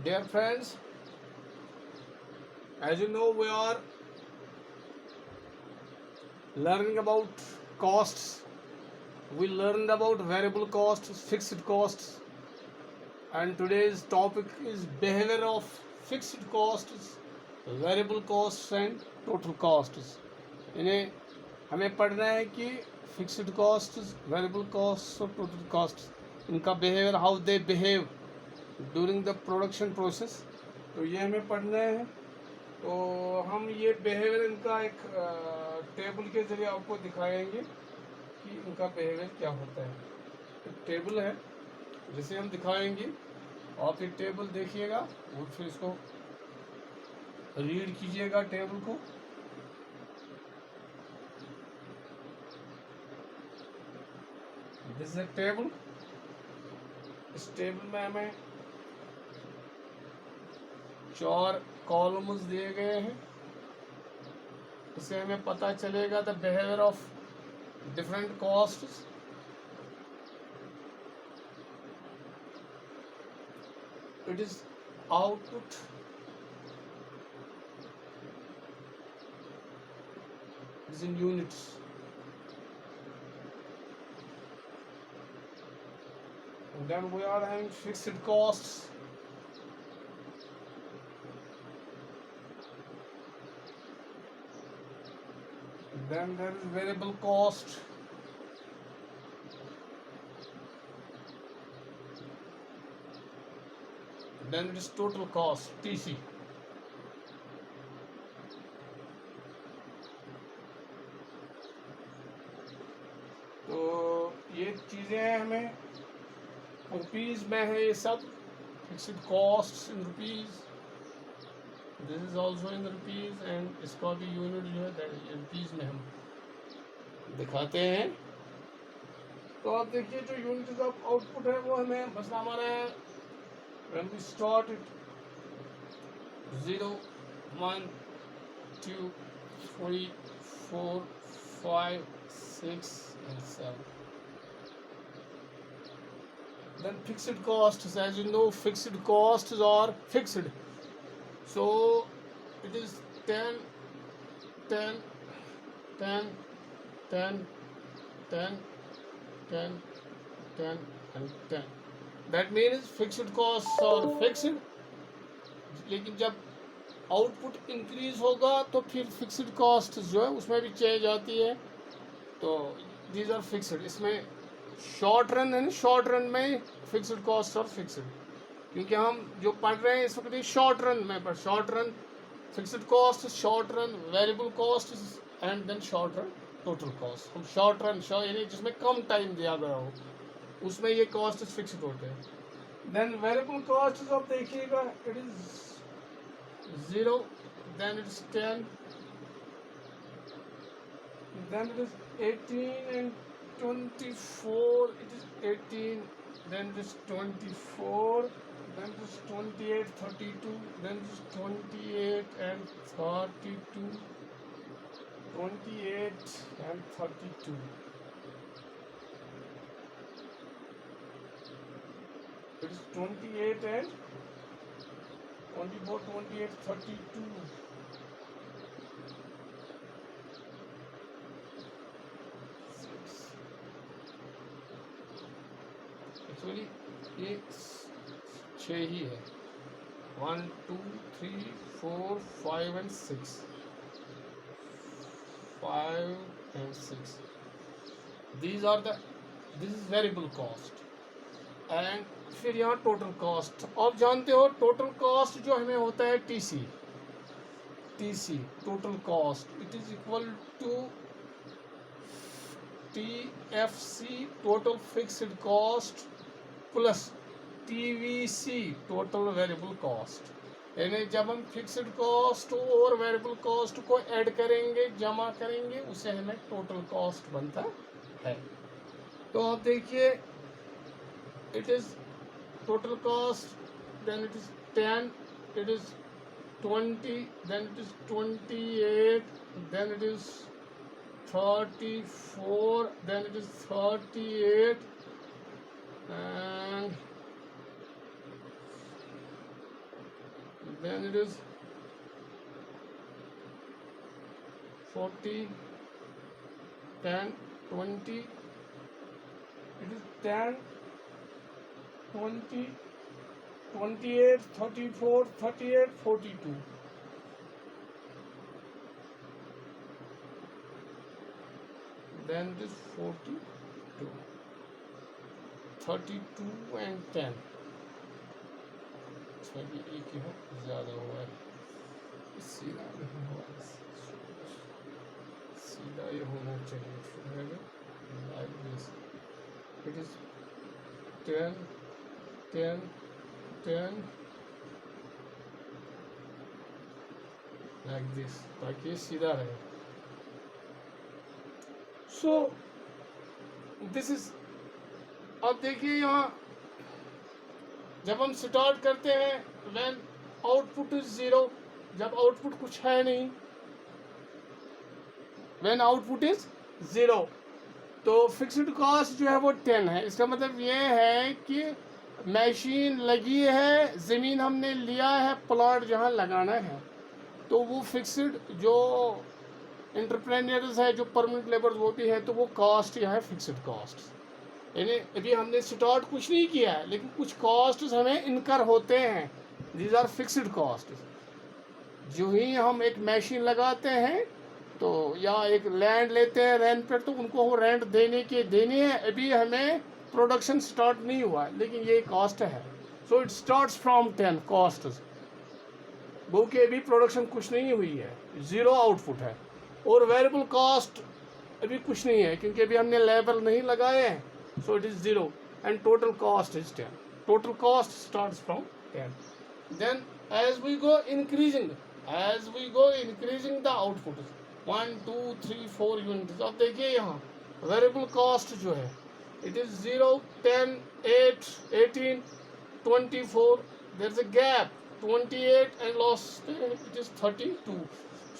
Dear friends, as you know, we are learning about costs. We learned about variable costs, fixed costs, and today's topic is behavior of fixed costs, variable costs, and total costs. इन्हें हमें पढ़ना है कि fixed costs, variable costs और total costs, इनका behaviour, how they behave during the production process, तो ये हमें पढ़ना है। तो हम ये बिहेवियर इनका एक टेबल के ज़रिए आपको दिखाएंगे कि इनका बिहेवियर क्या होता है। एक टेबल है जिसे हम दिखाएंगे, आप ये टेबल देखिएगा और फिर इसको रीड कीजिएगा टेबल को। This is a table. इस टेबल में हमें 4 कॉलम्स दिए गए हैं। इससे हमें पता चलेगा the behaviour of different costs. It is output, it is in units. Then we are having fixed costs. Then there is variable cost. Then it is total cost, TC. तो ये चीज़ें हमें रुपीज़ में है, ये सब fixed cost in rupees. This is also in rupees and इसका भी यूनिट जो है रुपीज़ में हम दिखाते हैं। तो आप देखिए जो यूनिट ऑफ आउटपुट है वो हमें मसला हमारा है when we start it 0 1 2 3 4 5 6 and 7. Then fixed costs, as you know, fixed costs are fixed. So it is 10 10 10 10 10 10 10 and 10. That means fixed costs are fixed. लेकिन जब आउटपुट इंक्रीज होगा तो फिर फिक्स्ड कॉस्ट जो है उसमें भी चेंज आती है। तो दीज आर फिक्स्ड। इसमें शॉर्ट रन है ना, शॉर्ट रन में फिक्स्ड कॉस्ट और फिक्स्ड, क्योंकि हम जो पढ़ रहे हैं इस वक्त शॉर्ट रन में, पर short run fixed cost, short run variable cost and then short run total cost. हम शॉर्ट रन यानी जिसमें कम टाइम दिया गया हो उसमें ये कॉस्ट फिक्स्ड होते हैं। देन वेरिएबल कॉस्ट आप देखिएगा, it is 0, then it is 10, then it is 18 and 24, it is 18, then it is 24, then it is 28 32, then it is 28 and 32, 28 and 32, it is 28 and 24 28 32. Actually ये 6 ही है, 1 2 3 4 5 and 6, 5 and 6. These are the, this is variable cost and फिर यहाँ total cost. आप जानते हो total cost जो हमें होता है TC, TC total cost, it is equal to TFC total fixed cost plus TVC total variable cost. यानी जब हम फिक्स्ड कॉस्ट और वेरिएबल कॉस्ट को ऐड करेंगे, जमा करेंगे, उसे हमें टोटल कॉस्ट बनता है। तो आप देखिए, it is total cost, then it is 10, it is 20, then it is 28, then it is 34, then it is 38, and then it is 40, 10, 20, it is 10, 20, 28, 34, 38, 42. Then it is 42, 32 and 10. भी एक ही हो, ज़्यादा हुआ है, सीधा नहीं हुआ, सीधा ये होना चाहिए। Like this, it is 10, 10, 10 like this, ताकि ये सीधा रहे। सो दिस इज, अब देखिए यहाँ जब हम स्टार्ट करते हैं व्हेन आउटपुट इज 0, जब आउटपुट कुछ है नहीं, व्हेन आउटपुट इज 0, तो फिक्स्ड कॉस्ट जो है वो 10 है। इसका मतलब ये है कि मशीन लगी है, ज़मीन हमने लिया है, प्लॉट जहाँ लगाना है, तो वो फिक्स्ड जो एंटरप्रेन्योर्स है, जो परमानेंट लेबर्स वो भी है, तो वो कॉस्ट यह है फिक्स्ड कॉस्ट। यानी अभी हमने स्टार्ट कुछ नहीं किया है, लेकिन कुछ कॉस्ट हमें इनकर होते हैं, दीज आर फिक्स्ड कॉस्ट। जो ही हम एक मशीन लगाते हैं तो या एक लैंड लेते हैं रेंट पर, तो उनको रेंट देने हैं, अभी हमें प्रोडक्शन स्टार्ट नहीं हुआ है, लेकिन ये कॉस्ट है। So it starts from 10 cost, वो कि अभी प्रोडक्शन कुछ नहीं हुई है, 0 आउटपुट है। और वेरिएबल कॉस्ट अभी कुछ नहीं है, क्योंकि अभी हमने लेबर नहीं लगाए हैं, so it is 0, and total cost is 10. Total cost starts from 10. Then as we go increasing the output, 1, 2, 3, 4 units. अब देखिए यहाँ variable cost जो है, it is 0, 10, 8, 18, 24. There's a gap 28 and lost it is 32.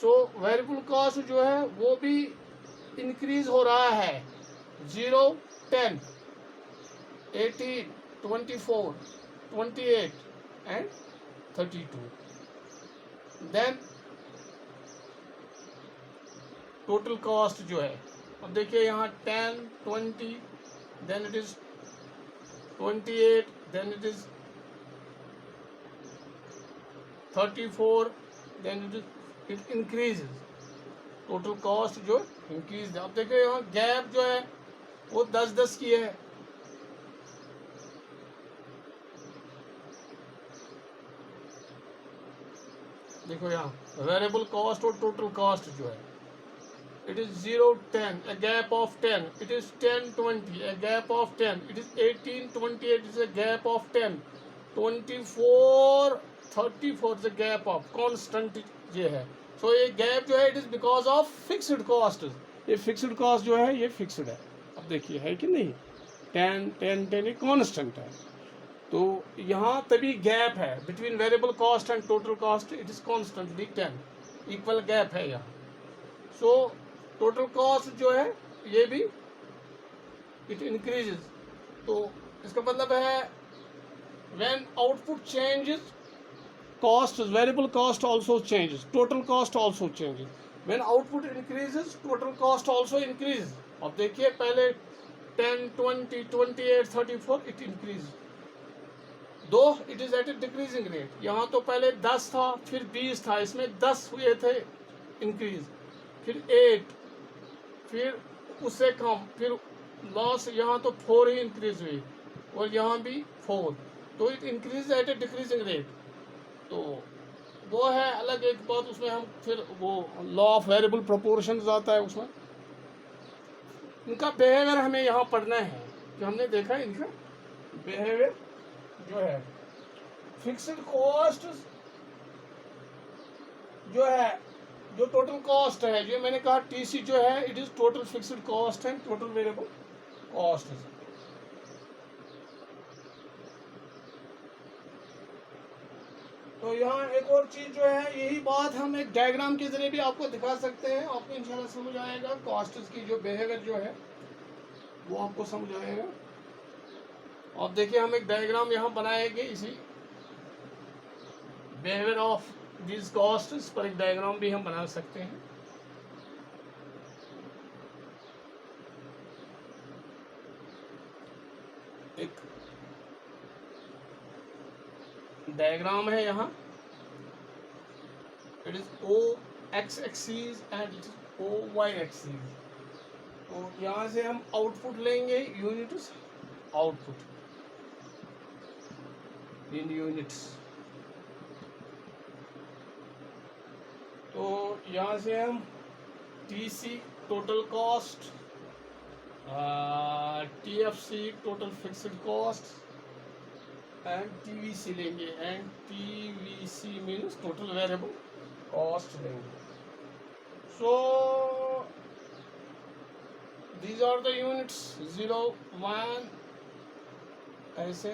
So variable cost जो है वो भी increase हो रहा है, 0, 10, 18, 24, 28 and 32. Then total cost जो है, अब देखिए यहाँ 10, 20, then it is 28, then it is 34, then it increases. Total cost जो increase, अब देखिए यहाँ गैप जो है वो 10-10 की है। देखो यहाँ वेरिएबल कॉस्ट और टोटल कॉस्ट जो है, it is 0, 10, a gap of 10, it is 10, 20, a gap of 10, it is 18, 28, it is a gap of 10, 24, 34 is a gap of constant ये है। सो ये गैप जो है it is because of fixed cost. ये fixed cost जो है ये fixed है। अब देखिए है कि नहीं, 10, 10, 10 ये कॉन्स्टेंट है, तो यहाँ तभी गैप है between variable cost and total cost, it is constantly 10, equal gap है यहाँ। सो टोटल कॉस्ट जो है ये भी इट इंक्रीजेस, तो इसका मतलब है when output changes cost, variable cost also changes, total cost also changes. When output increases, total cost also increases. अब देखिए पहले 10, 20, 28, 34 it increases, though it is at a decreasing rate. यहाँ तो पहले 10 था, फिर 20 था, इसमें 10 हुए थे इंक्रीज, फिर 8, फिर उससे कम, फिर लॉस यहाँ तो 4 ही इंक्रीज हुई, और यहाँ भी 4, तो it increase at A decreasing rate. तो वो है अलग एक बात, उसमें हम फिर वो लॉ ऑफ वेरिएबल प्रोपोर्शंस आता है, उसमें इनका बिहेवियर हमें यहाँ पढ़ना है कि हमने देखा इनका बिहेवियर जो है। फिक्स्ड कॉस्ट जो है, जो टोटल कॉस्ट है, जो मैंने कहा टीसी जो है it is total fixed cost and total variable cost. तो यहाँ एक और चीज जो है, यही बात हम एक डायग्राम के जरिए भी आपको दिखा सकते हैं, आपको इंशाल्लाह समझ आएगा। कॉस्ट की जो बिहेवियर जो है वो आपको समझ आएगा। आप देखिए हम एक डायग्राम यहाँ बनाएंगे इसी behaviour of this cost per एक डायग्राम भी हम बना सकते हैं। एक डायग्राम है यहाँ, it is O X axis and it is O Y axis. तो यहाँ से हम आउटपुट लेंगे, यूनिट्स आउटपुट इन यूनिट्स। तो यहाँ से हम T C total cost, T F C total fixed cost and T V C लेंगे, and T V C means total variable cost लेंगे। So these are the units 0 1 ऐसे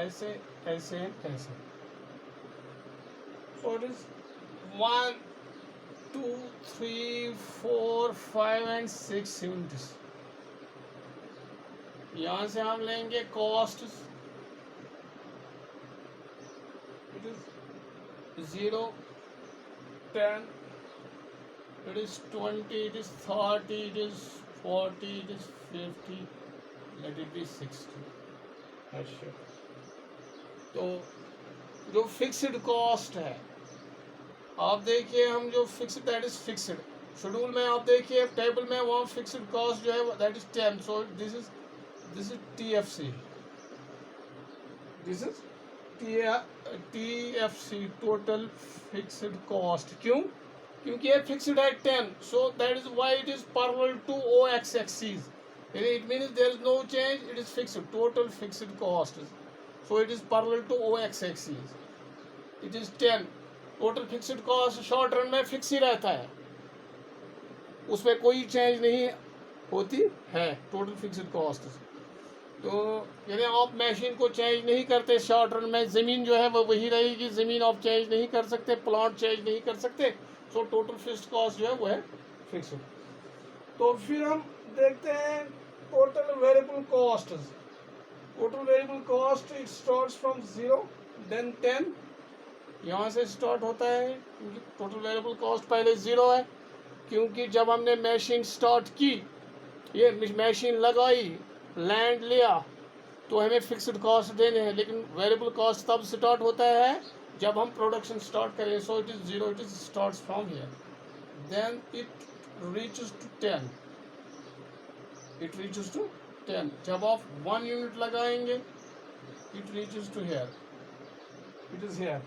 ऐसे ऐसे ऐसे। so it is 1 2 3 4 5 and 6 units। यहाँ से हम लेंगे cost, it is 0 10 it is 20 it is 30 it is 40 it is 50 let it be 60। अच्छा, तो जो फिक्स्ड कॉस्ट है, आप देखिए हम जो fixed that is fixed schedule में, आप देखिए टेबल में वहाँ फिक्स्ड कॉस्ट जो है that is 10। So this is T F C, this is T F C total fixed cost. क्यों? क्योंकि ये फिक्स्ड है 10, so that is why it is parallel to O X axis. It means there is no change, it is fixed total fixed cost, so it is parallel to O X axis. It is 10 total fixed cost, short run में fix ही रहता है, उसमें कोई change नहीं होती है total fixed cost. तो यानी आप मशीन को चेंज नहीं करते शॉर्ट रन में, ज़मीन जो है वो वही रहेगी, ज़मीन आप चेंज नहीं कर सकते, प्लांट चेंज नहीं कर सकते, सो टोटल फिक्स्ड कॉस्ट जो है वो है फिक्स। तो फिर हम देखते हैं total variable cost. Total variable cost it starts from 0 then 10, यहाँ से स्टार्ट होता है क्योंकि टोटल वेरिएबल कॉस्ट पहले 0 है, क्योंकि जब हमने मशीन स्टार्ट की, ये मशीन लगाई, लैंड लिया, तो हमें फिक्स्ड कॉस्ट देने हैं, लेकिन वेरिएबल कॉस्ट तब स्टार्ट होता है जब हम प्रोडक्शन स्टार्ट करें। So it is 0, it is starts from here, then it reaches to 10, it reaches to 10। जब आप 1 यूनिट लगाएंगे it reaches to here, it is here.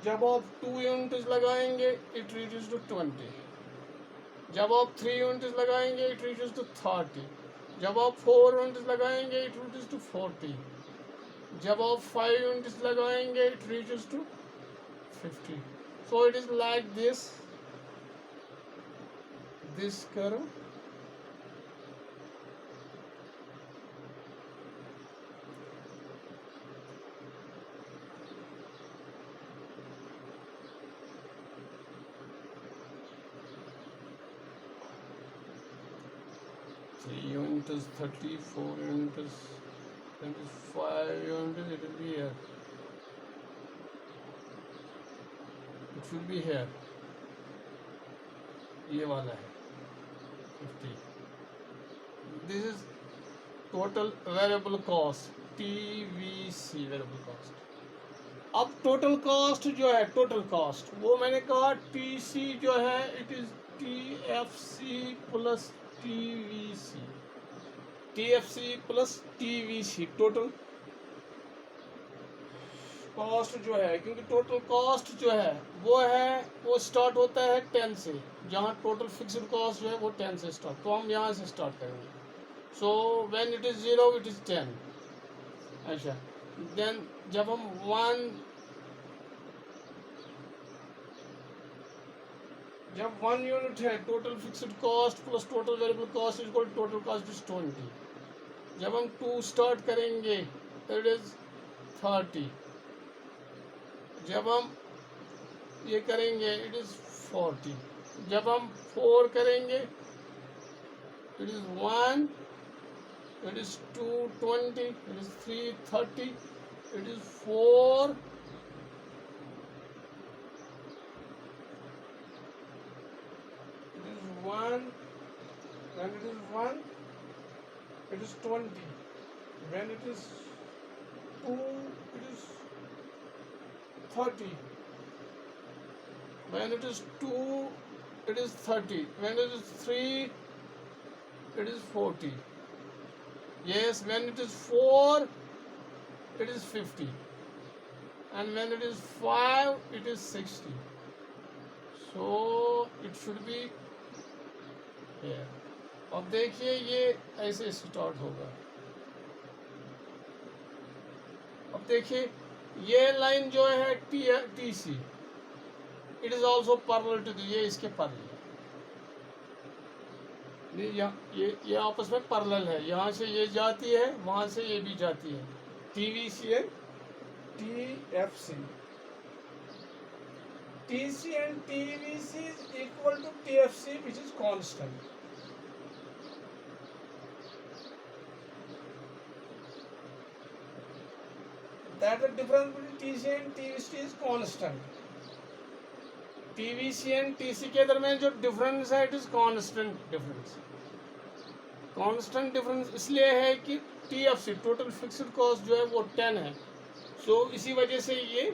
जब आप 2 यूनिट्स लगाएंगे इट रीचेस टू 20। जब आप 3 यूनिट्स लगाएंगे इट रीचेस टू 30। जब आप 4 यूनिट्स लगाएंगे इट रीचेस टू 40। जब आप 5 यूनिट्स लगाएंगे it reaches to 50। So it is like this curve. Units 34 units 25 units, it will be here, it will be here, ये वाला है 50। this is total variable cost, TVC variable cost। अब total cost जो है, total cost वो मैंने कहा TC जो है it is TFC plus TVC, TFC plus TVC total cost जो है, क्योंकि टोटल कॉस्ट जो है वो स्टार्ट होता है 10 से, जहाँ टोटल फिक्स्ड कॉस्ट जो है वो 10 से स्टार्ट, तो हम यहाँ से स्टार्ट करेंगे। So when it is 0 it is 10। अच्छा, देन जब हम 1 यूनिट है, total fixed cost plus total variable cost is equal total cost is 20। जब हम 2 स्टार्ट करेंगे इट इज 30। जब हम ये करेंगे इट इज 40। जब हम 4 करेंगे it is 1, it is 2 20, it is 3 30, it is 4 1, when it is 1, it is 20. When it is 2, it is 30. When it is 2, it is 30. When it is 3, it is 40. Yes, when it is 4, it is 50. And when it is 5, it is 60. So it should be here. अब देखिए ये ऐसे start होगा. अब देखिए ये line जो है T C, it is also parallel to ये इसके पैरेलल है. ये आपस में पैरेलल है. यहाँ से ये जाती है, वहाँ से ये भी जाती है. TVC and TFC. TC and TVC is equal to TFC, which is constant. That the difference between TC and TVC is constant. TVC and TC के दरमियान जो डिफरेंस है, it is constant difference. Constant difference इसलिए है कि TFC total fixed cost जो है वो 10 है. सो इसी वजह से ये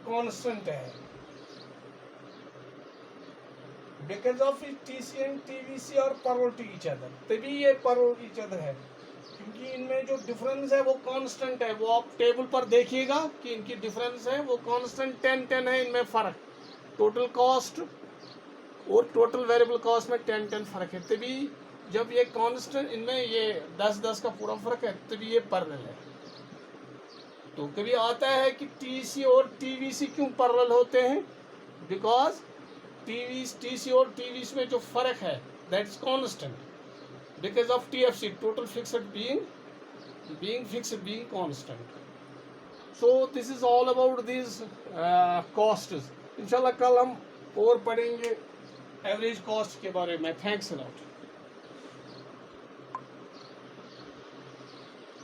कांस्टेंट है. Because of TC and TVC और पैरेलल टू ईच अदर, तभी ये पैरेलल ईच अदर है, क्योंकि इनमें जो डिफरेंस है वो कांस्टेंट है. वो आप टेबल पर देखिएगा कि इनकी डिफरेंस है वो कांस्टेंट 10 है. इनमें फर्क टोटल कॉस्ट और टोटल वेरिएबल कॉस्ट में 10 फर्क है. तभी जब ये कांस्टेंट, इनमें ये 10 का पूरा फर्क है, तभी ये पैरेलल है. तो कभी आता है कि TC और TVC क्यों पैरेलल होते हैं? बिकॉज TC और TVC में जो फर्क है that is constant. Because of TFC, total fixed being constant. So this is all about these costs. इंशाल्लाह कल हम और पढ़ेंगे एवरेज कॉस्ट के बारे में. Thanks a lot.